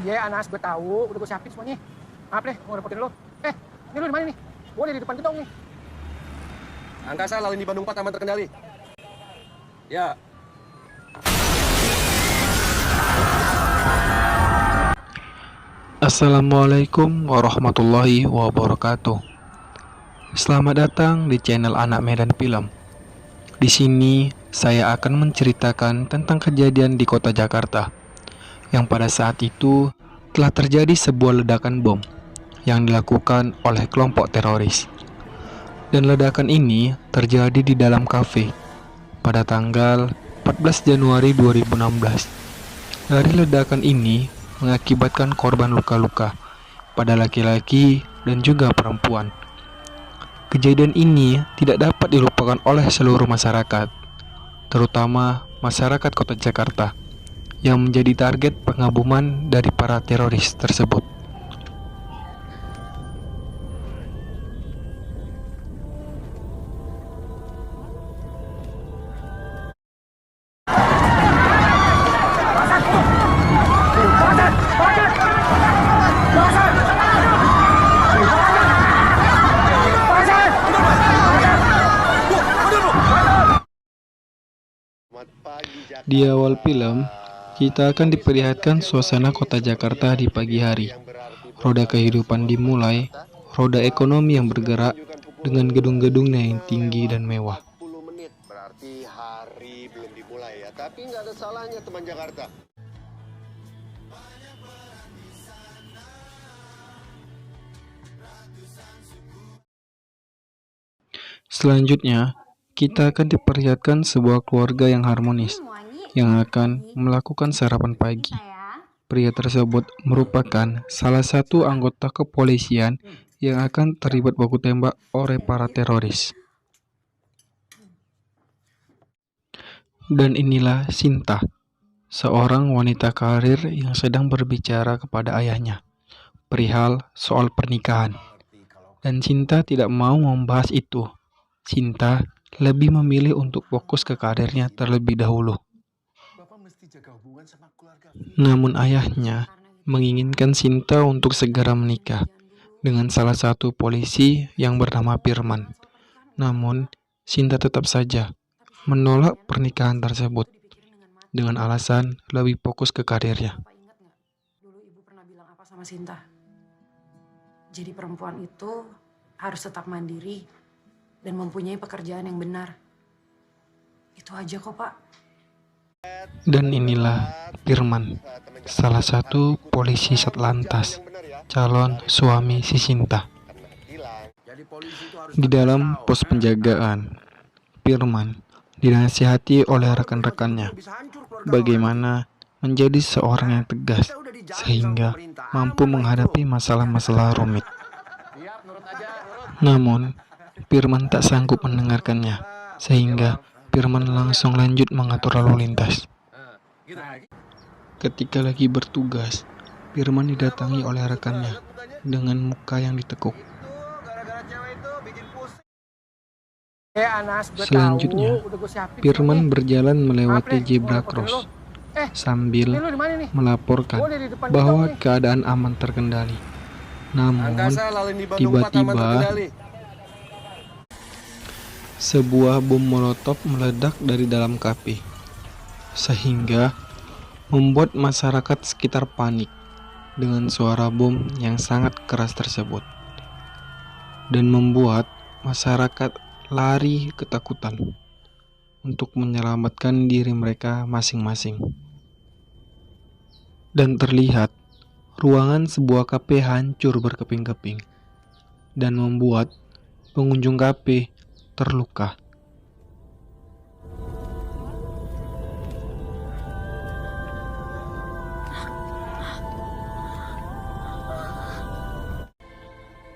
Iya, Anas, gue tahu. Udah gue siapin semuanya. Maaf deh, mau repotin lo. Ini lo di mana nih? Gue di depan gedung nih. Angkasa lalu di Bandung 4 aman terkendali. Ya. Assalamualaikum warahmatullahi wabarakatuh. Selamat datang di channel Anak Medan Film. Di sini saya akan menceritakan tentang kejadian di kota Jakarta yang pada saat itu telah terjadi sebuah ledakan bom yang dilakukan oleh kelompok teroris. Dan ledakan ini terjadi di dalam kafe pada tanggal 14 Januari 2016. Dari ledakan ini mengakibatkan korban luka-luka pada laki-laki dan juga perempuan. Kejadian ini tidak dapat dilupakan oleh seluruh masyarakat, terutama masyarakat kota Jakarta yang menjadi target pengabuman dari para teroris tersebut. Di awal film, kita akan diperlihatkan suasana kota Jakarta di pagi hari. Roda kehidupan dimulai, roda ekonomi yang bergerak dengan gedung-gedungnya yang tinggi dan mewah. 10 menit, berarti hari belum dimulai ya. Tapi nggak ada salahnya teman Jakarta. Selanjutnya, kita akan diperlihatkan sebuah keluarga yang harmonis yang akan melakukan sarapan pagi. Pria tersebut merupakan salah satu anggota kepolisian yang akan terlibat baku tembak oleh para teroris. Dan inilah Sinta, seorang wanita karir yang sedang berbicara kepada ayahnya perihal soal pernikahan. Dan Sinta tidak mau membahas itu. Sinta lebih memilih untuk fokus ke karirnya terlebih dahulu. Namun ayahnya menginginkan Sinta untuk segera menikah dengan salah satu polisi yang bernama Firman. Namun Sinta tetap saja menolak pernikahan tersebut dengan alasan lebih fokus ke karirnya. Dulu ibu pernah bilang apa sama Sinta? Jadi perempuan itu harus tetap mandiri dan mempunyai pekerjaan yang benar. Itu aja kok, Pak. Dan inilah Firman, salah satu polisi Satlantas, calon suami si Sinta. Di dalam pos penjagaan, Firman dinasihati oleh rekan-rekannya bagaimana menjadi seorang yang tegas sehingga mampu menghadapi masalah-masalah rumit. Namun, Firman tak sanggup mendengarkannya, sehingga Firman langsung lanjut mengatur lalu lintas. Ketika lagi bertugas, Firman didatangi oleh rekannya dengan muka yang ditekuk. Anas, gue Selanjutnya, tahu. Udah gue siapin Firman semuanya. berjalan melewati Maaf deh, zebra mau repotin cross lo. sambil Ini lo di mana nih? melaporkan Gue di depan bahwa gedung nih. keadaan aman terkendali. Namun, Angkasa lalu di Bandung 4 aman tiba-tiba terkendali. sebuah bom molotov meledak dari dalam kafe, sehingga membuat masyarakat sekitar panik dengan suara bom yang sangat keras tersebut, dan membuat masyarakat lari ketakutan untuk menyelamatkan diri mereka masing-masing. Dan terlihat ruangan sebuah kafe hancur berkeping-keping dan membuat pengunjung kafe terluka.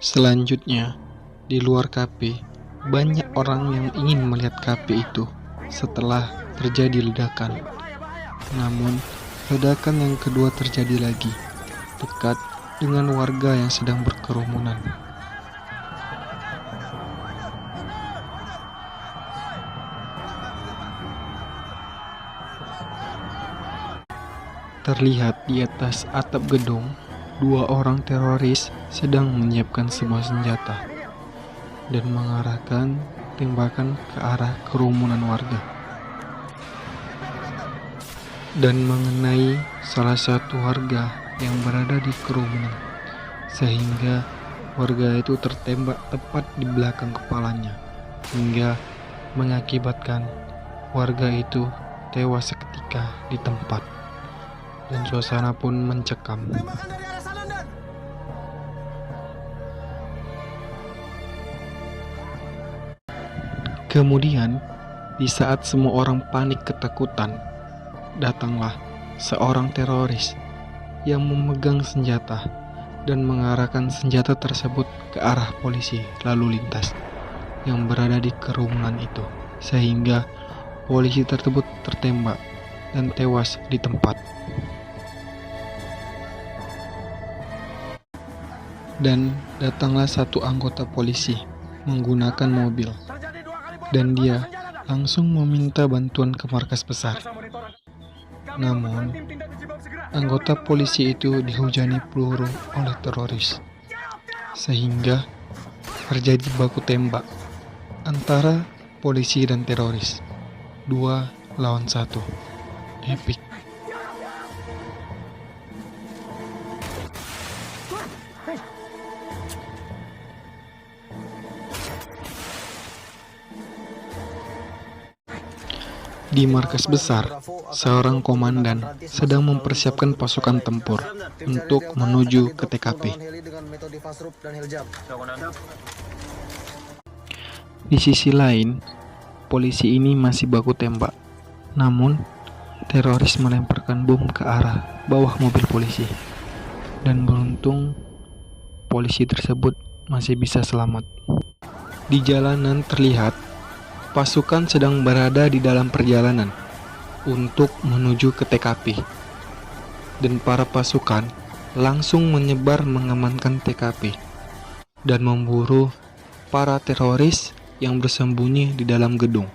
Selanjutnya, di luar kafe, banyak orang yang ingin melihat kafe itu setelah terjadi ledakan. Namun, ledakan yang kedua terjadi lagi, dekat dengan warga yang sedang berkerumunan. terlihat di atas atap gedung, 2 orang teroris sedang menyiapkan sebuah senjata dan mengarahkan tembakan ke arah kerumunan warga dan mengenai salah satu warga yang berada di kerumunan, sehingga warga itu tertembak tepat di belakang kepalanya hingga mengakibatkan warga itu tewas seketika di tempat, dan suasana pun mencekam. Kemudian, di saat semua orang panik ketakutan, datanglah seorang teroris yang memegang senjata dan mengarahkan senjata tersebut ke arah polisi lalu lintas yang berada di kerumunan itu, sehingga polisi tersebut tertembak dan tewas di tempat. Dan datanglah satu anggota polisi menggunakan mobil, dan dia langsung meminta bantuan ke markas besar. Namun, anggota polisi itu dihujani peluru oleh teroris, sehingga terjadi baku tembak antara polisi dan teroris. 2 lawan 1. Epic. Di markas besar, seorang komandan sedang mempersiapkan pasukan tempur untuk menuju ke TKP. Di sisi lain, polisi ini masih baku tembak. Namun, teroris melemparkan bom ke arah bawah mobil polisi. Dan beruntung, polisi tersebut masih bisa selamat. Di jalanan terlihat pasukan sedang berada di dalam perjalanan untuk menuju ke TKP. Dan para pasukan langsung menyebar mengamankan TKP dan memburu para teroris yang bersembunyi di dalam gedung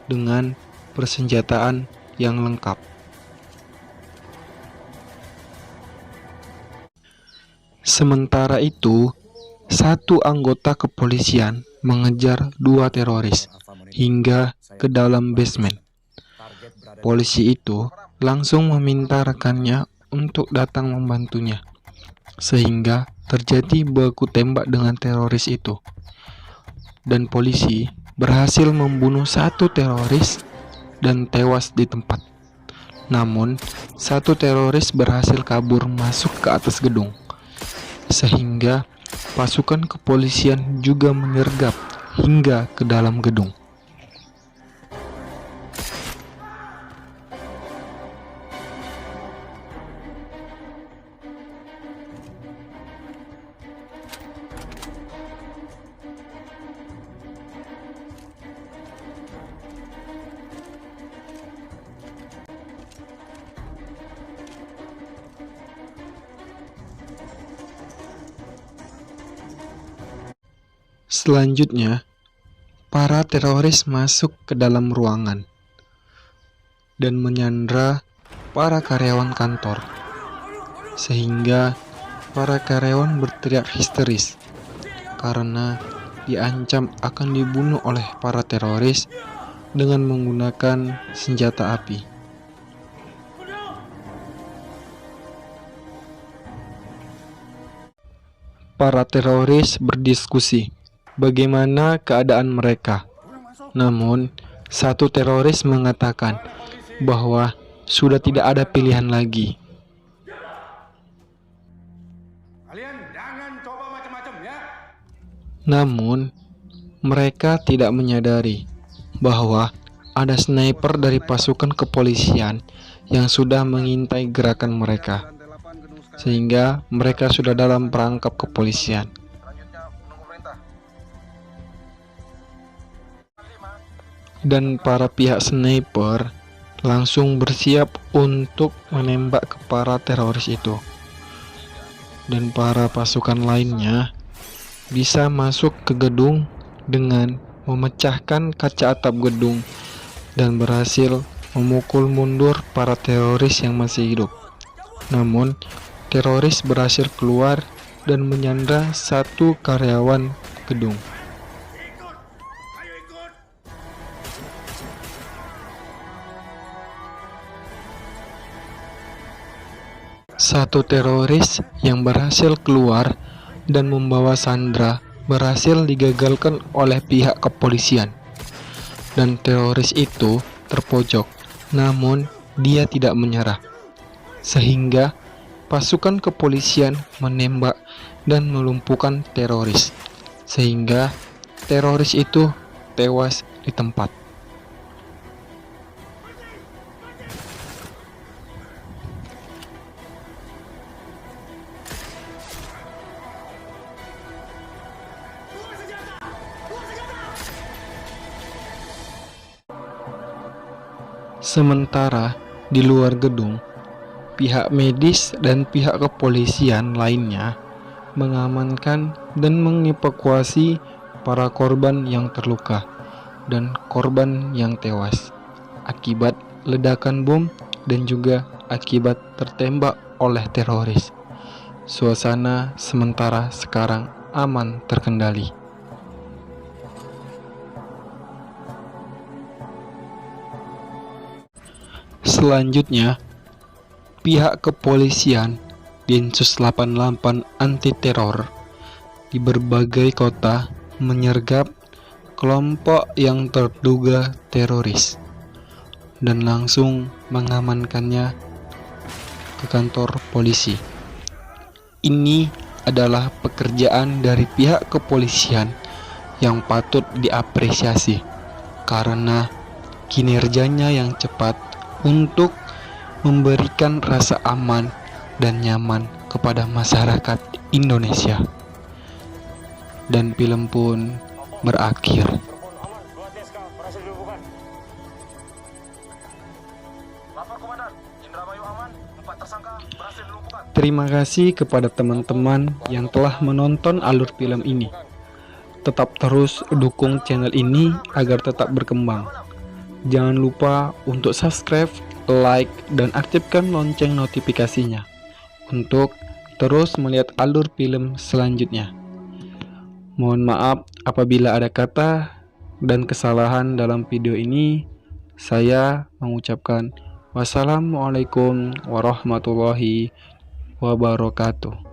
dengan persenjataan yang lengkap. Sementara itu, satu anggota kepolisian mengejar 2 teroris hingga ke dalam basement. Polisi itu langsung meminta rekannya untuk datang membantunya, sehingga terjadi baku tembak dengan teroris itu. Dan polisi berhasil membunuh 1 teroris dan tewas di tempat. Namun, 1 teroris berhasil kabur masuk ke atas gedung, sehingga pasukan kepolisian juga menyergap hingga ke dalam gedung. Selanjutnya, para teroris masuk ke dalam ruangan dan menyandra para karyawan kantor, sehingga para karyawan berteriak histeris karena diancam akan dibunuh oleh para teroris dengan menggunakan senjata api. Para teroris berdiskusi bagaimana keadaan mereka. Namun, satu teroris mengatakan bahwa sudah tidak ada pilihan lagi. Kalian jangan coba macam-macam ya. Namun, mereka tidak menyadari bahwa ada sniper dari pasukan kepolisian yang sudah mengintai gerakan mereka, sehingga mereka sudah dalam perangkap kepolisian. Dan para pihak sniper langsung bersiap untuk menembak ke para teroris itu. Dan para pasukan lainnya bisa masuk ke gedung dengan memecahkan kaca atap gedung dan berhasil memukul mundur para teroris yang masih hidup. Namun, teroris berhasil keluar dan menyandra satu karyawan gedung. Satu teroris yang berhasil keluar dan membawa Sandra berhasil digagalkan oleh pihak kepolisian. Dan teroris itu terpojok, namun dia tidak menyerah. Sehingga pasukan kepolisian menembak dan melumpuhkan teroris. Sehingga teroris itu tewas di tempat. Sementara di luar gedung, pihak medis dan pihak kepolisian lainnya mengamankan dan mengevakuasi para korban yang terluka dan korban yang tewas akibat ledakan bom dan juga akibat tertembak oleh teroris. Suasana sementara sekarang aman terkendali. Selanjutnya, pihak kepolisian Densus 88 anti teror di berbagai kota menyergap kelompok yang terduga teroris dan langsung mengamankannya ke kantor polisi. Ini adalah pekerjaan dari pihak kepolisian yang patut diapresiasi karena kinerjanya yang cepat untuk memberikan rasa aman dan nyaman kepada masyarakat Indonesia. Dan film pun berakhir. Terima kasih kepada teman-teman yang telah menonton alur film ini. Tetap terus dukung channel ini agar tetap berkembang. Jangan lupa untuk subscribe, like, dan aktifkan lonceng notifikasinya untuk terus melihat alur film selanjutnya. Mohon maaf apabila ada kata dan kesalahan dalam video ini. Saya mengucapkan wassalamualaikum warahmatullahi wabarakatuh.